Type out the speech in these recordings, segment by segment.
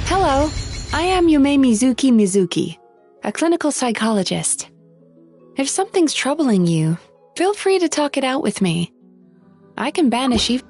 Hello, I am Yume Mizuki, a clinical psychologist. If something's troubling you, feel free to talk it out with me. I can banish even...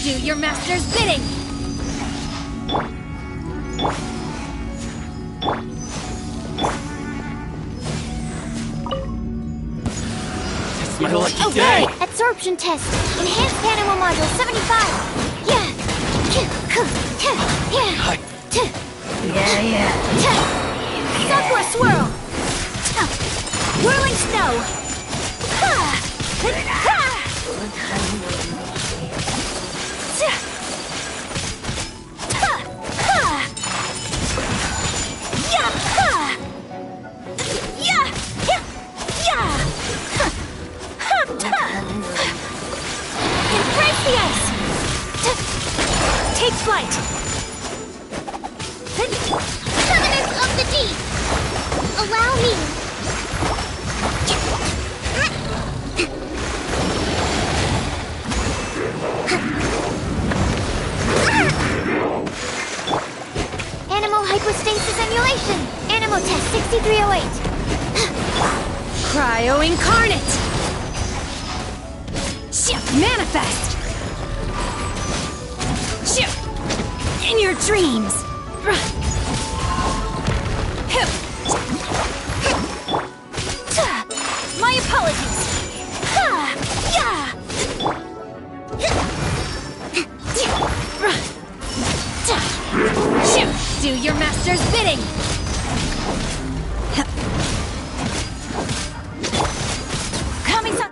Do your master's bidding! It's my lucky day! Absorption test! Enhanced animal module 75! Yeah! Yeah. Sakura swirl! Whirling snow! Embrace the ice! Take flight! Summoners of the deep! Allow me! Animal hypostasis emulation! Animal test 6308! Cryo incarnate! Manifest! In your dreams! My apologies! Do your master's bidding! Kami-san!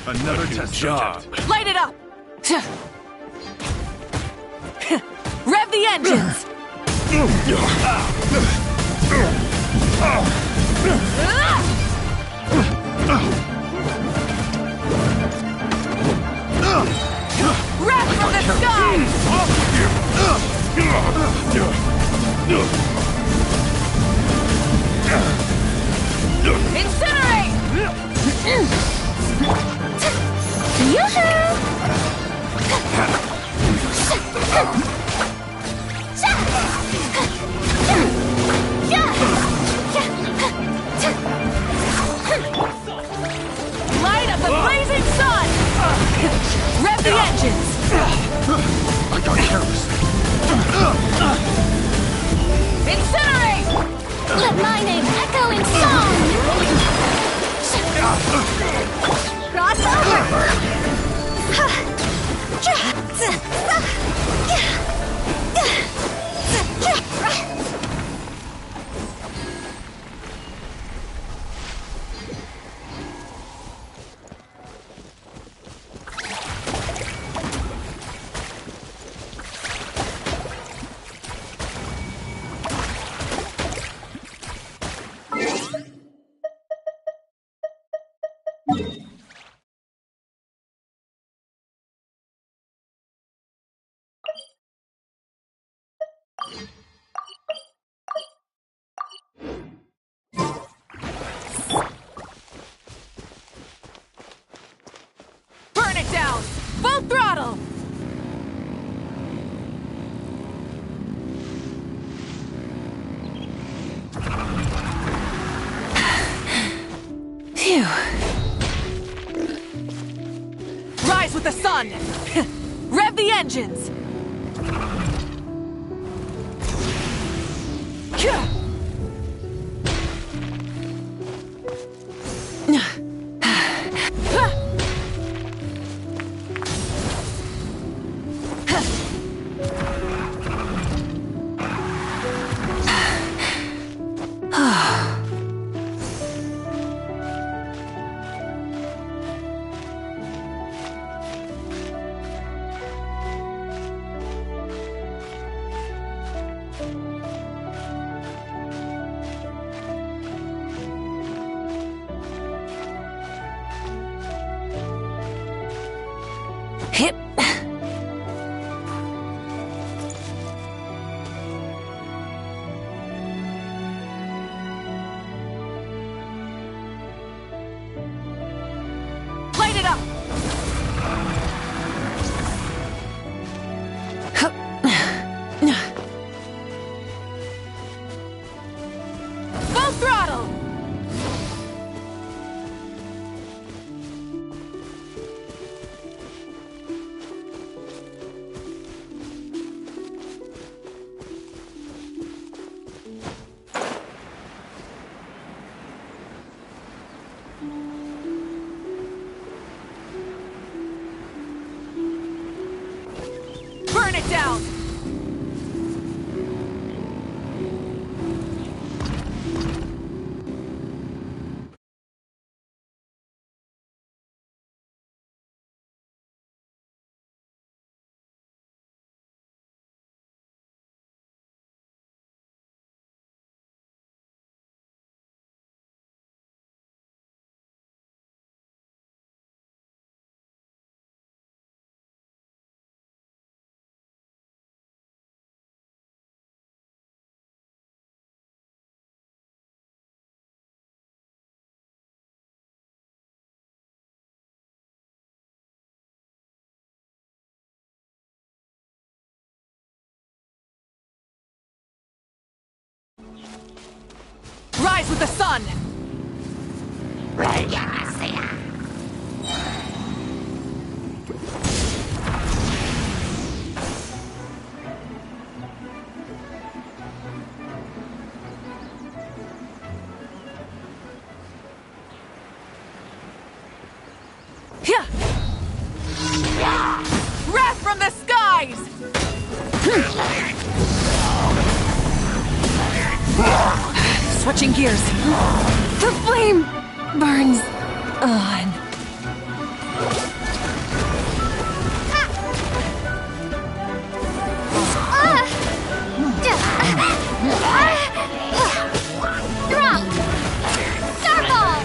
Another test job. Light it up! Rev the engines! Wrath from the sky! Incinerate! Light up the blazing sun! Rev the engines! I got careless. Full throttle! Phew. Rise with the sun! Rev the engines! Hip. Light it up. Full throttle. Burn it down! Rise with the sun! Wrath from the skies! Switching gears. The flame burns on. Drop! Circle!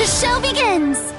show begins!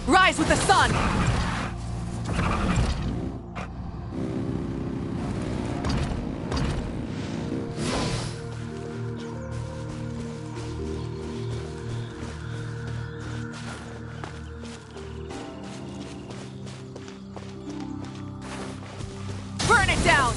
Rise with the sun! Burn it down!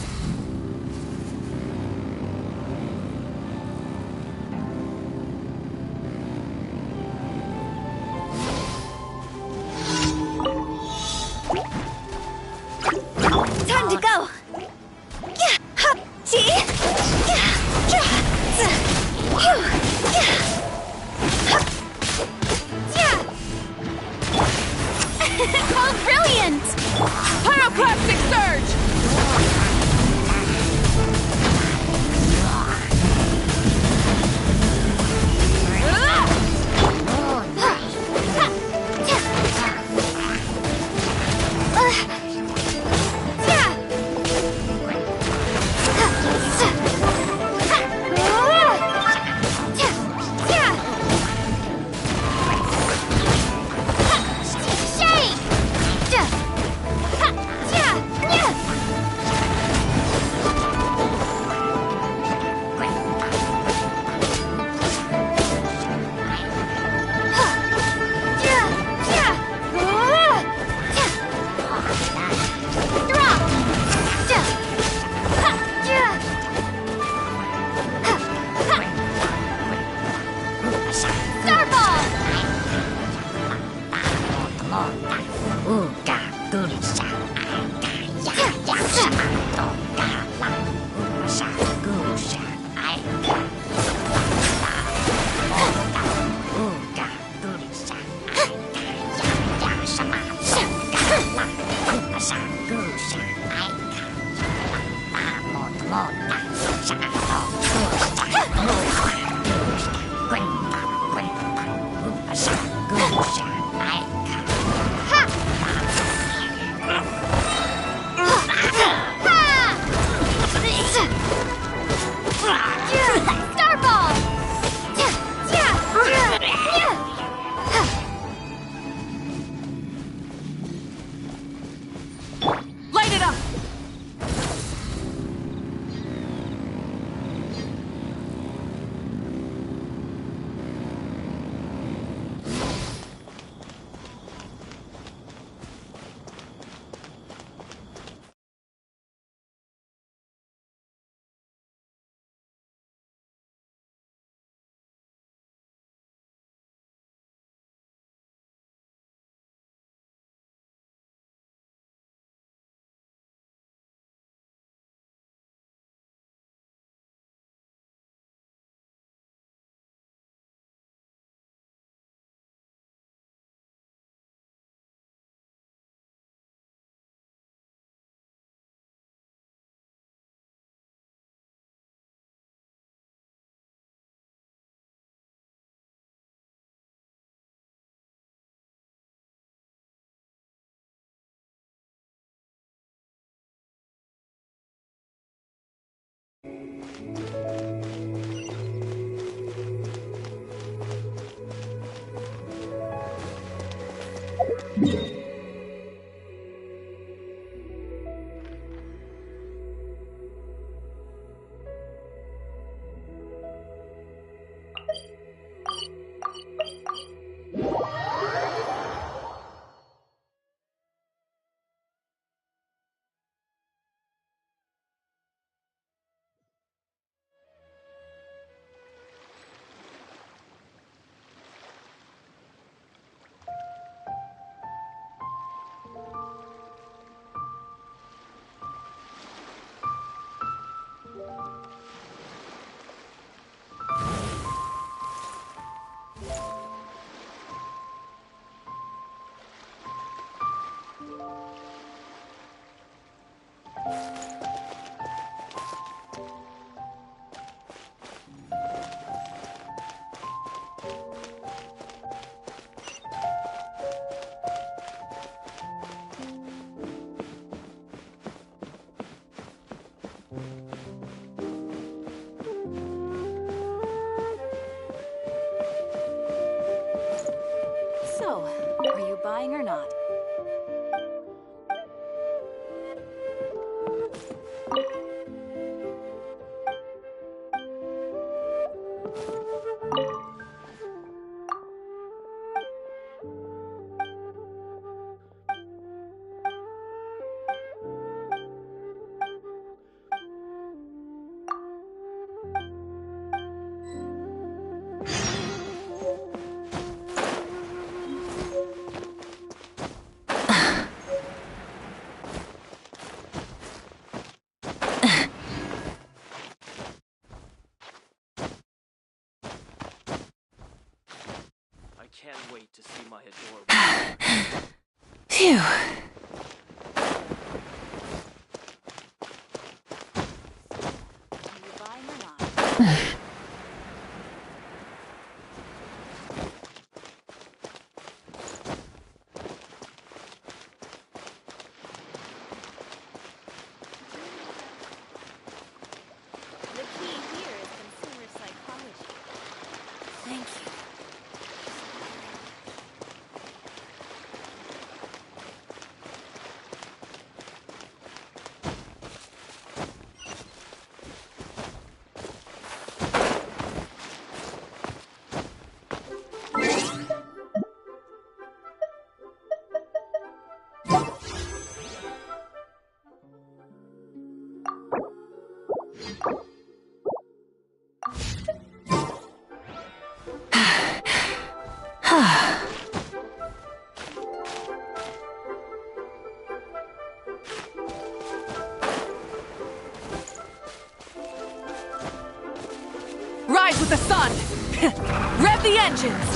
Time to go! Yeah, hop, see? Yeah, yeah, phew, yeah, hop, yeah. Oh, brilliant! Pyroclastic surge! Light it up! are you buying or not? I can't wait to see my adorable. Phew. Are you buying or not? The key here is consumer psychology. Thank you. Rise with the sun! Rev the engines!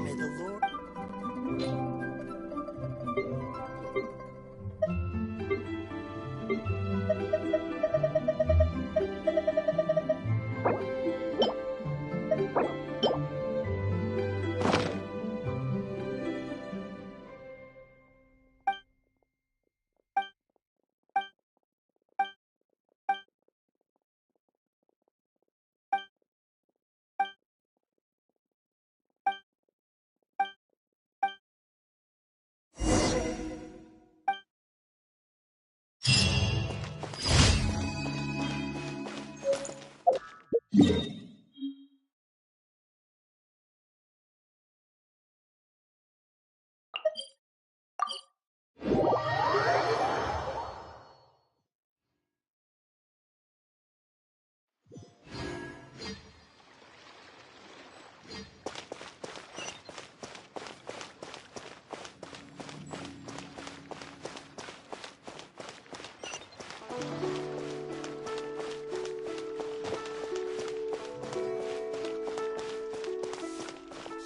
May the Lord...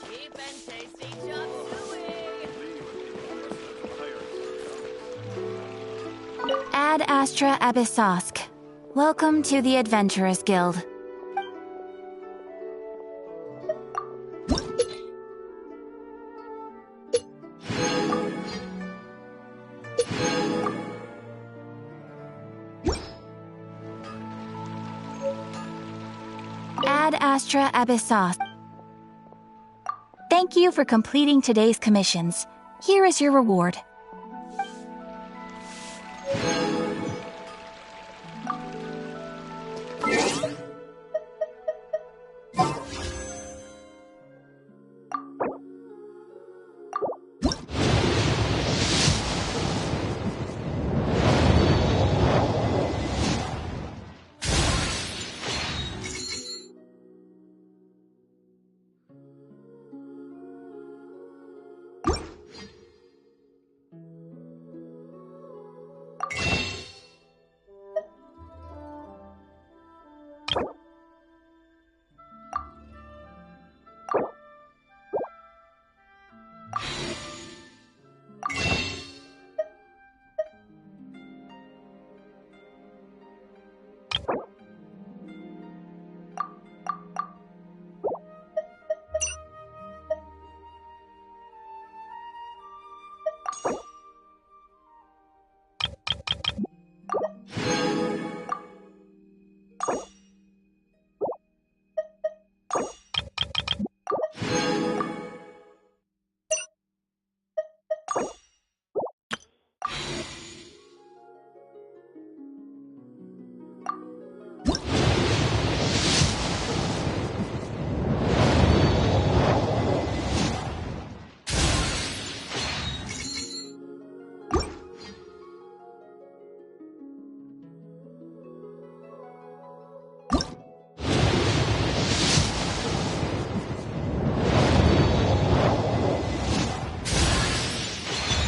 Cheap and tasty chop suey! Ad Astra Abyssosk. Welcome to the Adventurers Guild. Ad Astra Abyssosk. Thank you for completing today's commissions. Here is your reward.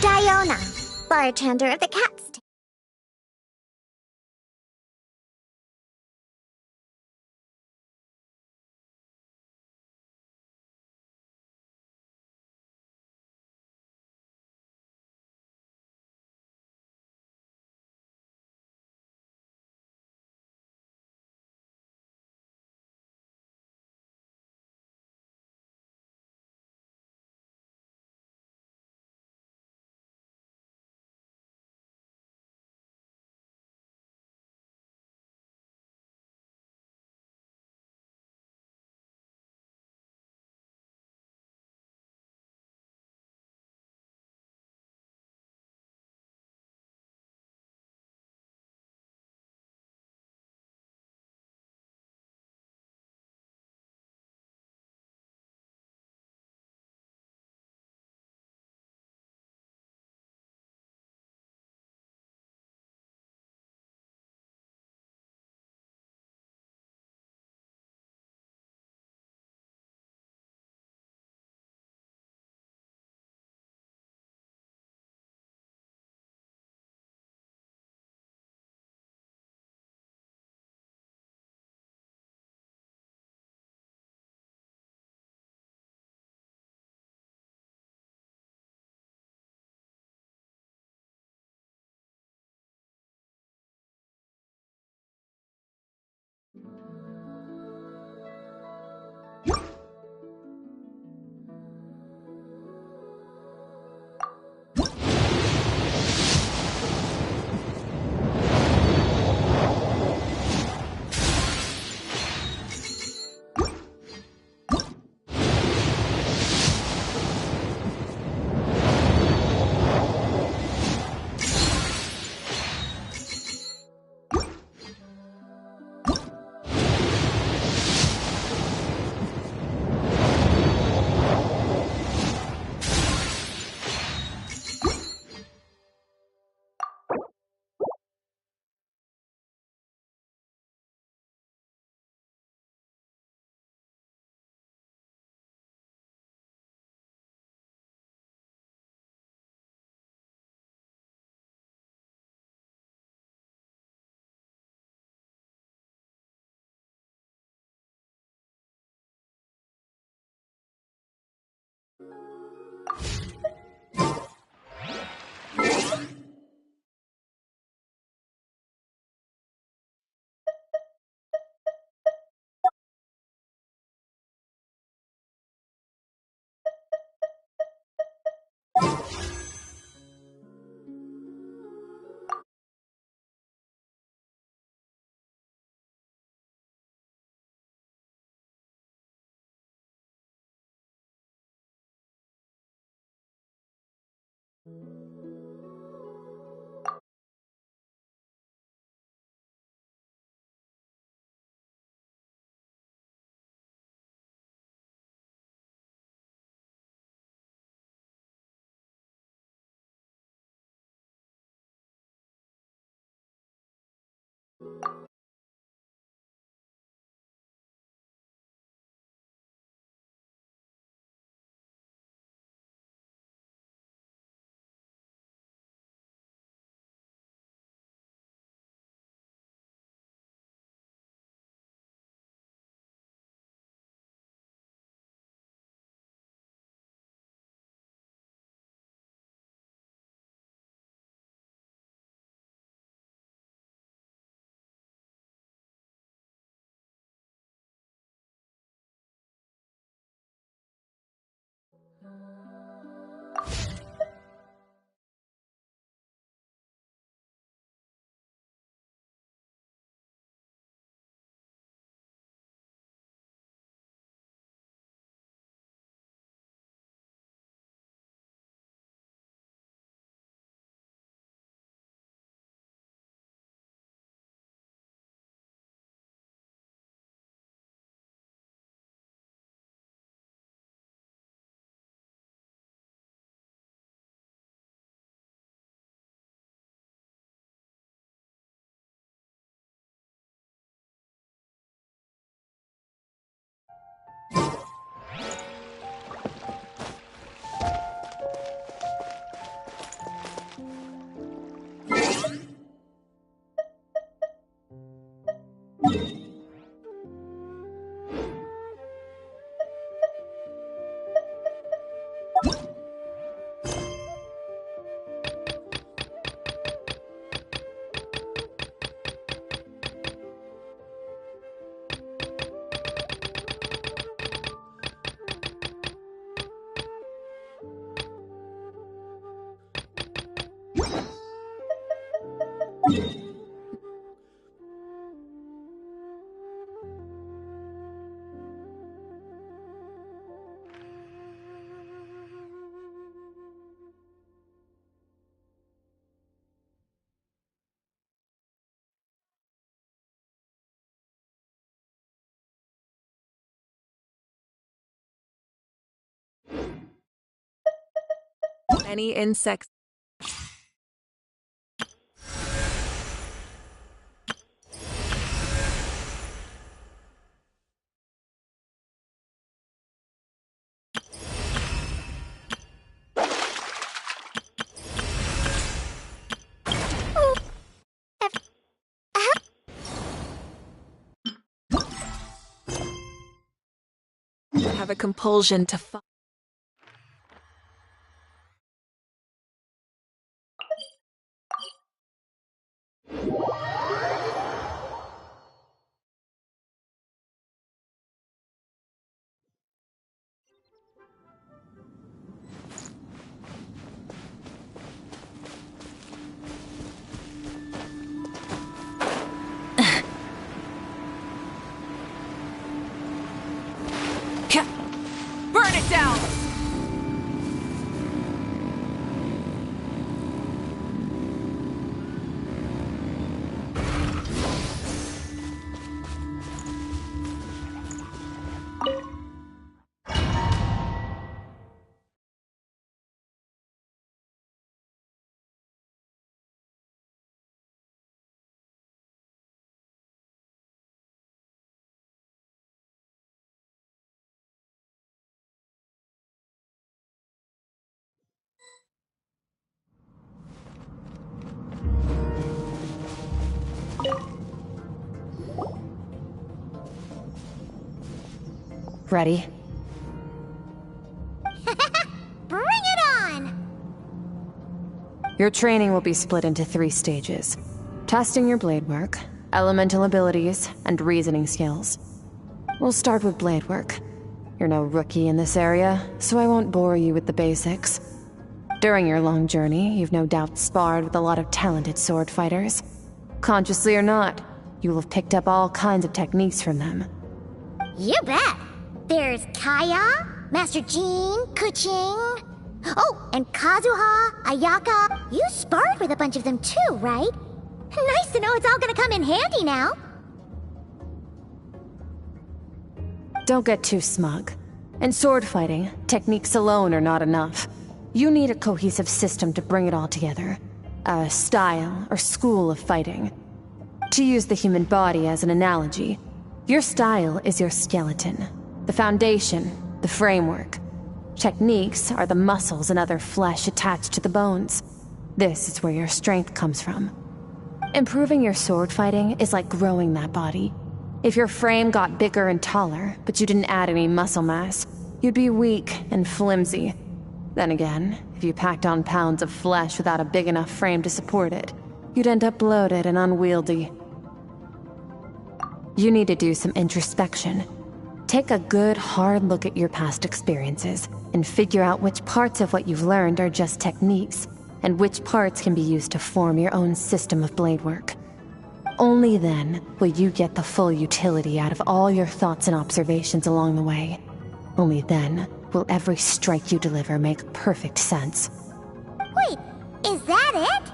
Diona, bartender of the cat stand. Any insects. Have a compulsion to fight. Burn it down! Ready? Bring it on! Your training will be split into 3 stages. Testing your blade work, elemental abilities, and reasoning skills. We'll start with blade work. You're no rookie in this area, so I won't bore you with the basics. During your long journey, you've no doubt sparred with a lot of talented sword fighters. Consciously or not, you will have picked up all kinds of techniques from them. You bet! There's Kaya, Master Jean, Kuching. Oh, and Kazuha, Ayaka. You sparred with a bunch of them too, right? Nice to know it's all gonna come in handy now. Don't get too smug. In sword fighting, techniques alone are not enough. You need a cohesive system to bring it all together. A style or school of fighting. To use the human body as an analogy, your style is your skeleton. The foundation, the framework. Techniques are the muscles and other flesh attached to the bones. This is where your strength comes from. Improving your sword fighting is like growing that body. If your frame got bigger and taller, but you didn't add any muscle mass, you'd be weak and flimsy. Then again, if you packed on pounds of flesh without a big enough frame to support it, you'd end up bloated and unwieldy. You need to do some introspection. Take a good, hard look at your past experiences and figure out which parts of what you've learned are just techniques, and which parts can be used to form your own system of blade work. Only then will you get the full utility out of all your thoughts and observations along the way. Only then will every strike you deliver make perfect sense. Wait, is that it?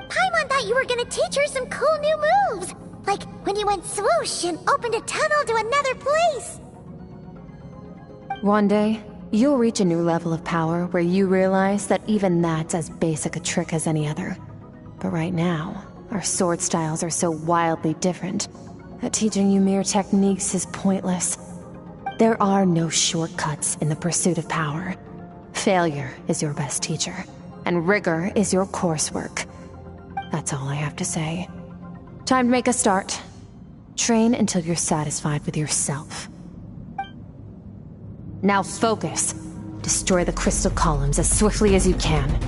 Paimon thought you were gonna teach her some cool new moves. Like when you went swoosh and opened a tunnel to another place. One day, you'll reach a new level of power where you realize that even that's as basic a trick as any other. But right now, our sword styles are so wildly different that teaching you mere techniques is pointless. There are no shortcuts in the pursuit of power. Failure is your best teacher, and rigor is your coursework. That's all I have to say. Time to make a start. Train until you're satisfied with yourself. Now focus. Destroy the crystal columns as swiftly as you can.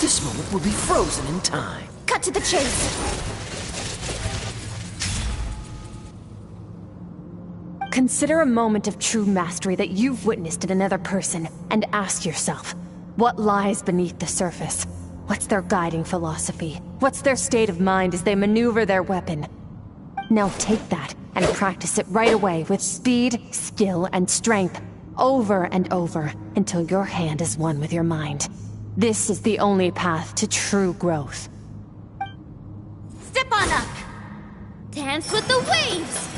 This moment will be frozen in time. Cut to the chase! Consider a moment of true mastery that you've witnessed in another person, and ask yourself, what lies beneath the surface? What's their guiding philosophy? What's their state of mind as they maneuver their weapon? Now take that and practice it right away with speed, skill, and strength, over and over, until your hand is one with your mind. This is the only path to true growth. Step on up! Dance with the waves!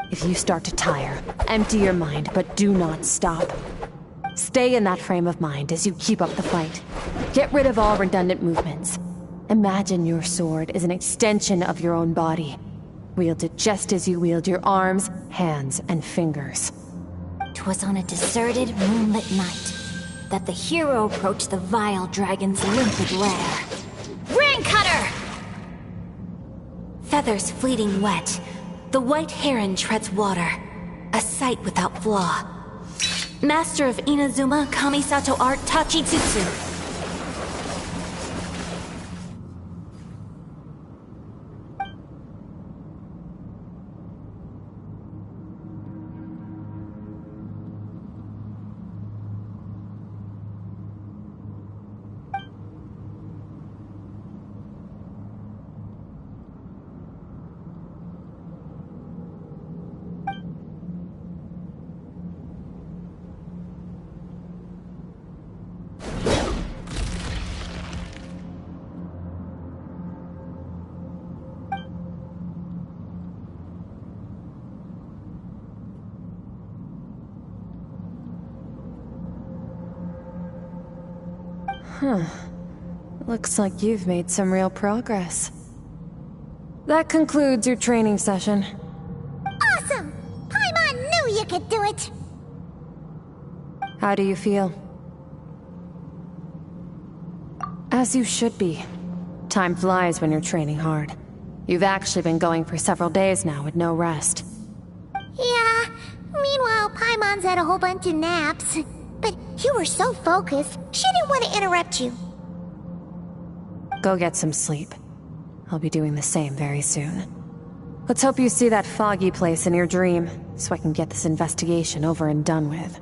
If you start to tire, empty your mind, but do not stop. Stay in that frame of mind as you keep up the fight. Get rid of all redundant movements. Imagine your sword is an extension of your own body. Wield it just as you wield your arms, hands, and fingers. 'Twas on a deserted, moonlit night that the hero approached the vile dragon's limpid lair. Rain Cutter! Feathers fleeting wet, the white heron treads water, a sight without flaw. Master of Inazuma Kamisato art Tachitsutsu. Looks like you've made some real progress. That concludes your training session. Awesome! Paimon knew you could do it! How do you feel? As you should be. Time flies when you're training hard. You've actually been going for several days now with no rest. Yeah, meanwhile Paimon's had a whole bunch of naps. But you were so focused, she didn't want to interrupt you. Go get some sleep. I'll be doing the same very soon. Let's hope you see that foggy place in your dream, so I can get this investigation over and done with.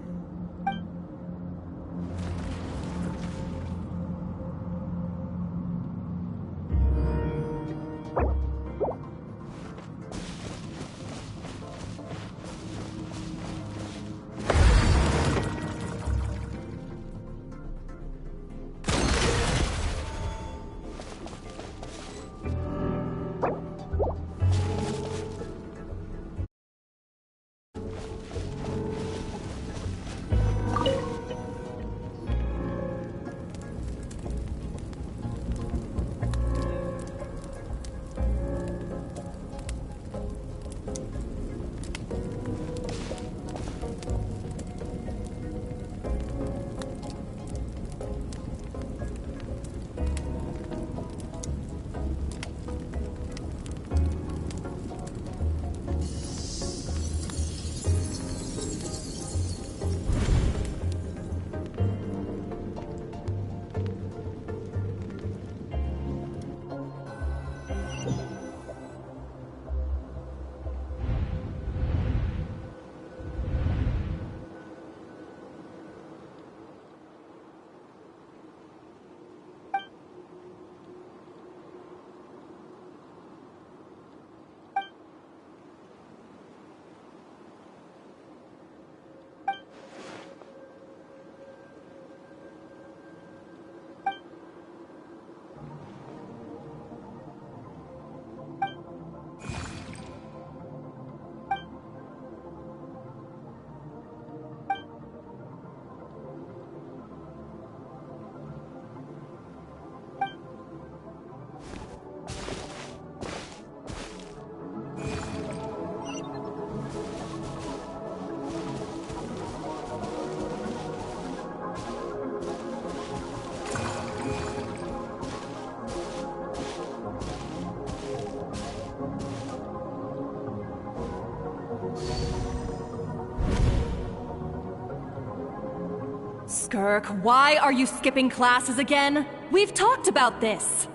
Skirk, why are you skipping classes again? We've talked about this.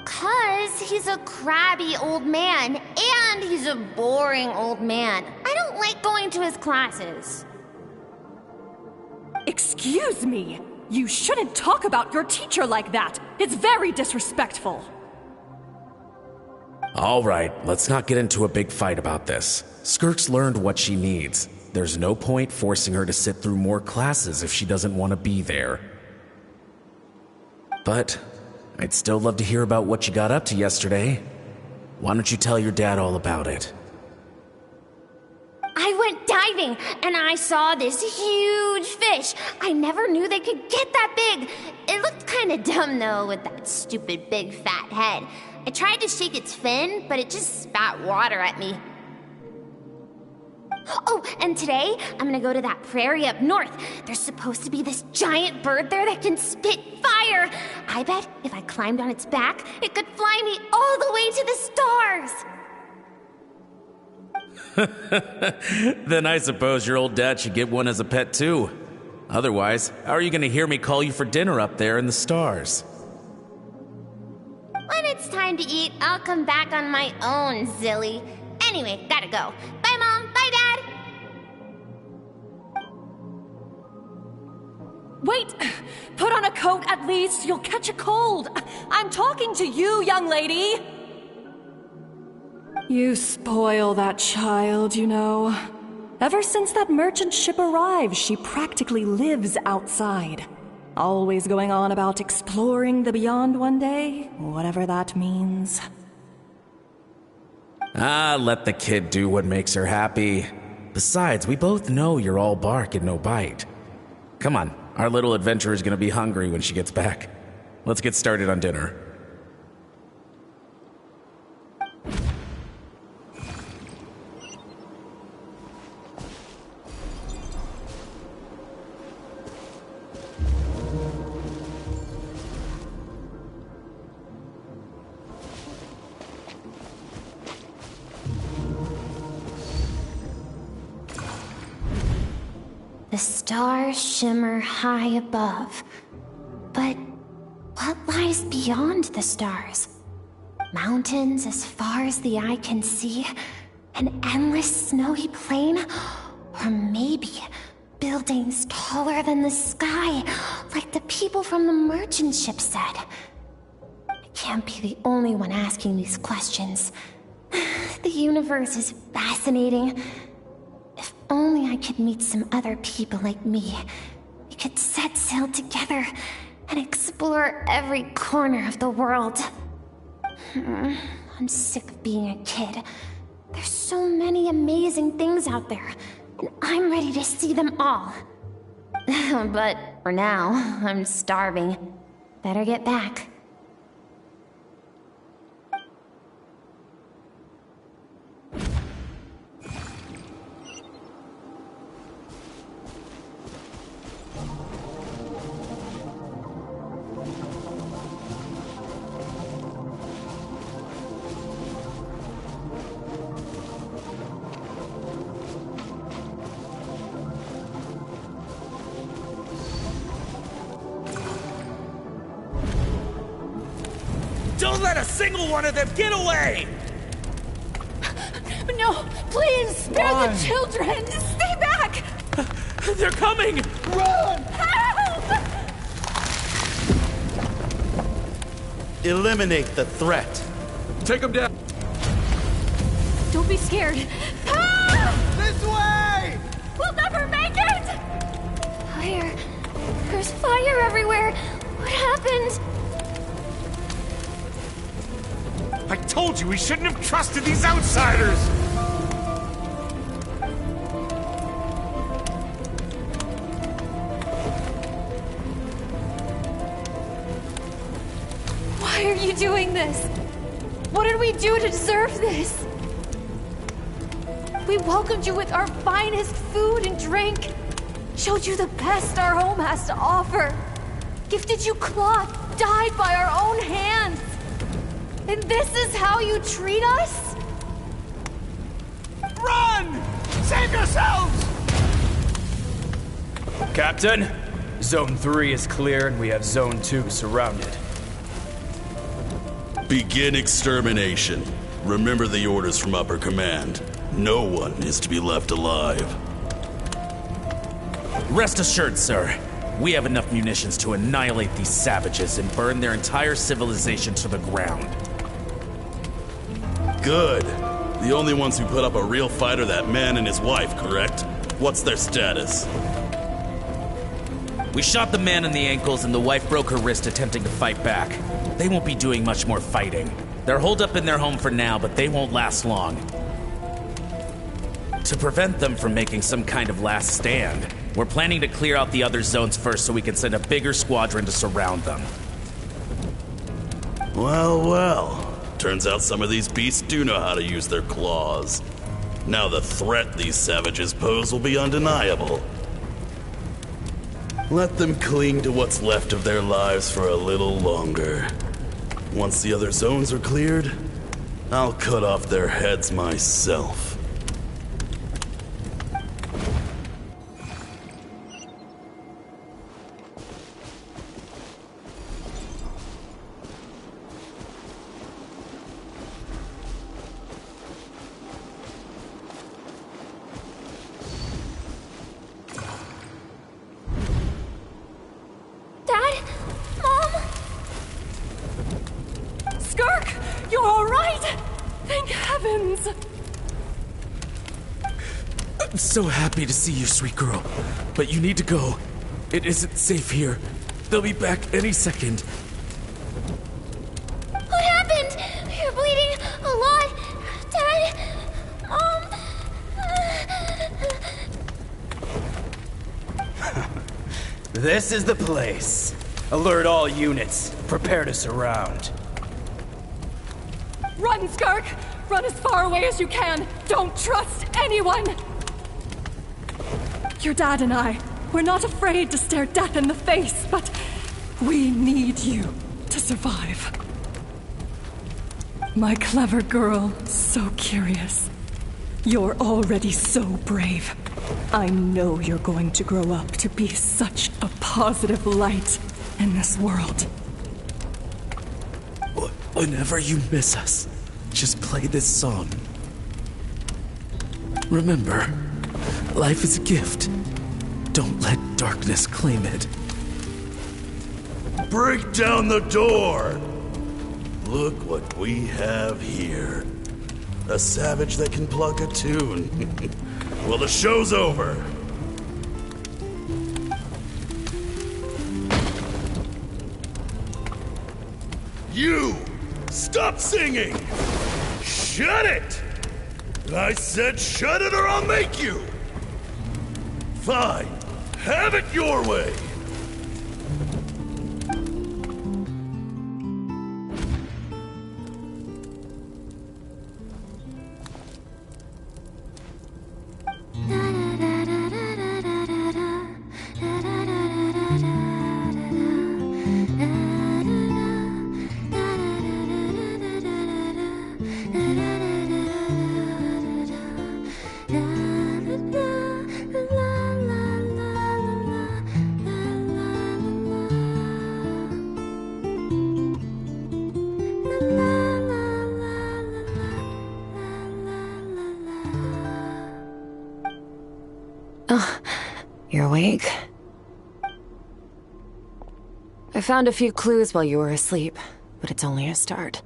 'Cause he's a crabby old man, and he's a boring old man. I don't like going to his classes. Excuse me! You shouldn't talk about your teacher like that! It's very disrespectful! All right, let's not get into a big fight about this. Skirk's learned what she needs. There's no point forcing her to sit through more classes if she doesn't want to be there. But I'd still love to hear about what you got up to yesterday. Why don't you tell your dad all about it? I went diving, and I saw this huge fish. I never knew they could get that big. It looked kind of dumb, though, with that stupid big fat head. I tried to shake its fin, but it just spat water at me. Oh, and today, I'm gonna go to that prairie up north. There's supposed to be this giant bird there that can spit fire. I bet if I climbed on its back, it could fly me all the way to the stars. Then I suppose your old dad should get one as a pet too. Otherwise, how are you gonna hear me call you for dinner up there in the stars? When it's time to eat, I'll come back on my own, Zilly. Anyway, gotta go. Bye, Mom. Bye, Dad. Wait! Put on a coat at least, you'll catch a cold! I'm talking to you, young lady! You spoil that child, you know. Ever since that merchant ship arrived, she practically lives outside. Always going on about exploring the beyond one day, whatever that means. Let the kid do what makes her happy. Besides, we both know you're all bark and no bite. Come on, our little adventurer's gonna be hungry when she gets back. Let's get started on dinner. The stars shimmer high above. But what lies beyond the stars? Mountains as far as the eye can see? An endless snowy plain? Or maybe buildings taller than the sky, like the people from the merchant ship said? I can't be the only one asking these questions. The universe is fascinating. If only I could meet some other people like me. We could set sail together and explore every corner of the world. I'm sick of being a kid. There's so many amazing things out there, and I'm ready to see them all. But for now, I'm starving. Better get back. Don't let a single one of them get away! No, please, spare the children! Stay back! They're coming! Run! Help! Eliminate the threat. Take them down. Don't be scared. This way! We'll never make it! Fire. There's fire everywhere. What happened? I told you we shouldn't have trusted these outsiders! Why are you doing this? What did we do to deserve this? We welcomed you with our finest food and drink, showed you the best our home has to offer, gifted you cloth dyed by our own hands. And this is how you treat us? Run! Save yourselves! Captain, Zone 3 is clear and we have Zone 2 surrounded. Begin extermination. Remember the orders from upper command. No one is to be left alive. Rest assured, sir. We have enough munitions to annihilate these savages and burn their entire civilization to the ground. Good. The only ones who put up a real fight are that man and his wife, correct? What's their status? We shot the man in the ankles and the wife broke her wrist attempting to fight back. They won't be doing much more fighting. They're holed up in their home for now, but they won't last long. To prevent them from making some kind of last stand, we're planning to clear out the other zones first so we can send a bigger squadron to surround them. Well, well. Turns out some of these beasts do know how to use their claws. Now the threat these savages pose will be undeniable. Let them cling to what's left of their lives for a little longer. Once the other zones are cleared, I'll cut off their heads myself. Dad? Mom? Skirk! You're alright! Thank heavens! I'm so happy to see you, sweet girl. But you need to go. It isn't safe here. They'll be back any second. What happened? You're bleeding a lot. Dad? This is the place. Alert all units. Prepare to surround. Run, Skirk! Run as far away as you can! Don't trust anyone! Your dad and I, we're not afraid to stare death in the face, but we need you to survive. My clever girl, so curious. You're already so brave. I know you're going to grow up to be such a positive light in this world. Whenever you miss us, just play this song. Remember, life is a gift. Don't let darkness claim it. Break down the door! Look what we have here. A savage that can pluck a tune. Well, the show's over. You! Stop singing! Shut it! I said shut it or I'll make you! Fine. Have it your way! You're awake? I found a few clues while you were asleep, but it's only a start.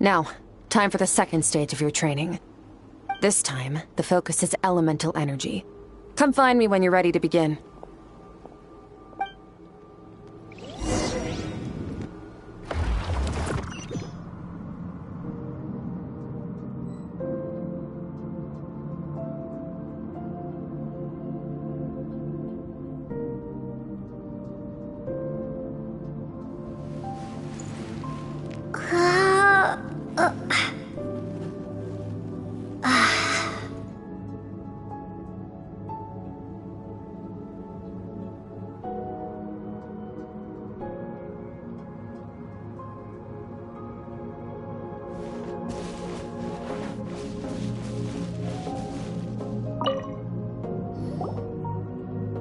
Now, time for the second stage of your training. This time, the focus is elemental energy. Come find me when you're ready to begin.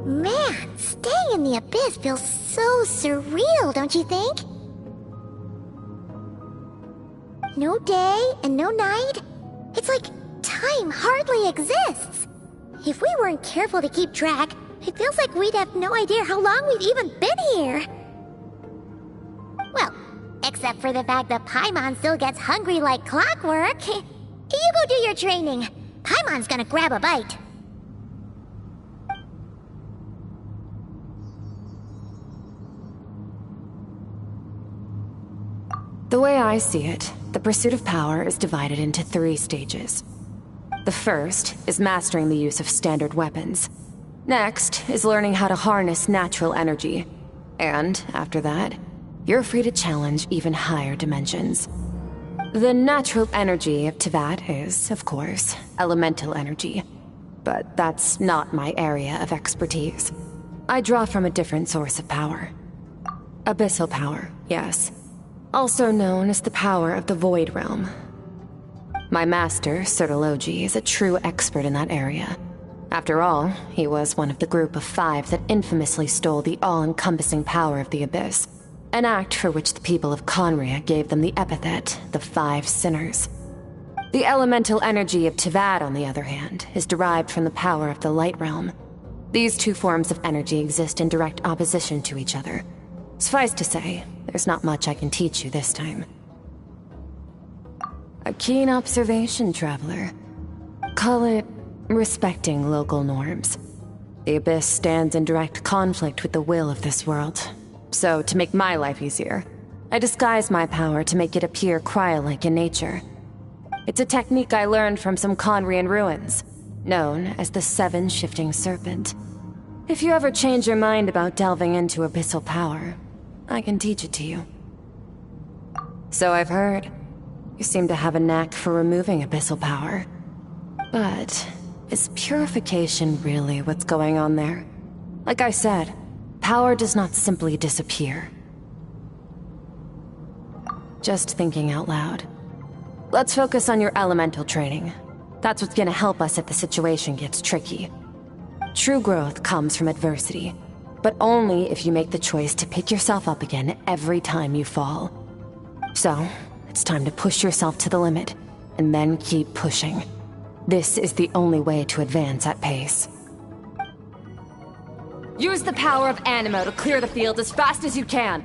Man, Being in the abyss feels so surreal, don't you think? No day and no night. It's like time hardly exists. If we weren't careful to keep track, it feels like we'd have no idea how long we've even been here. Well, except for the fact that Paimon still gets hungry like clockwork. You go do your training. Paimon's gonna grab a bite. The way I see it, the pursuit of power is divided into 3 stages. The first is mastering the use of standard weapons. Next is learning how to harness natural energy. And after that, you're free to challenge even higher dimensions. The natural energy of Teyvat is, of course, elemental energy. But that's not my area of expertise. I draw from a different source of power. Abyssal power, yes. Also known as the power of the Void Realm. My master, Sertologi, is a true expert in that area. After all, he was one of the group of 5 that infamously stole the all-encompassing power of the Abyss, an act for which the people of Permrie gave them the epithet, the 5 Sinners. The elemental energy of Teyvat, on the other hand, is derived from the power of the Light Realm. These 2 forms of energy exist in direct opposition to each other. Suffice to say, there's not much I can teach you this time. A keen observation, traveler. Call it respecting local norms. The Abyss stands in direct conflict with the will of this world. So, to make my life easier, I disguise my power to make it appear cryo-like in nature. It's a technique I learned from some Conrian ruins, known as the 7 Shifting Serpent. If you ever change your mind about delving into abyssal power, I can teach it to you. So I've heard. You seem to have a knack for removing abyssal power. But is purification really what's going on there? Like I said, power does not simply disappear. Just thinking out loud. Let's focus on your elemental training. That's what's gonna help us if the situation gets tricky. True growth comes from adversity, but only if you make the choice to pick yourself up again every time you fall. So, it's time to push yourself to the limit, and then keep pushing. This is the only way to advance at pace. Use the power of Animo to clear the field as fast as you can.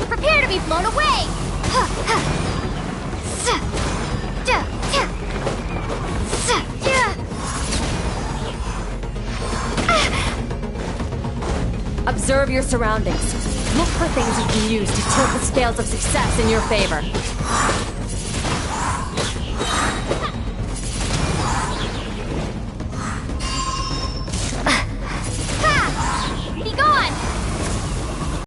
Prepare to be blown away! Observe your surroundings. Look for things you can use to tilt the scales of success in your favor.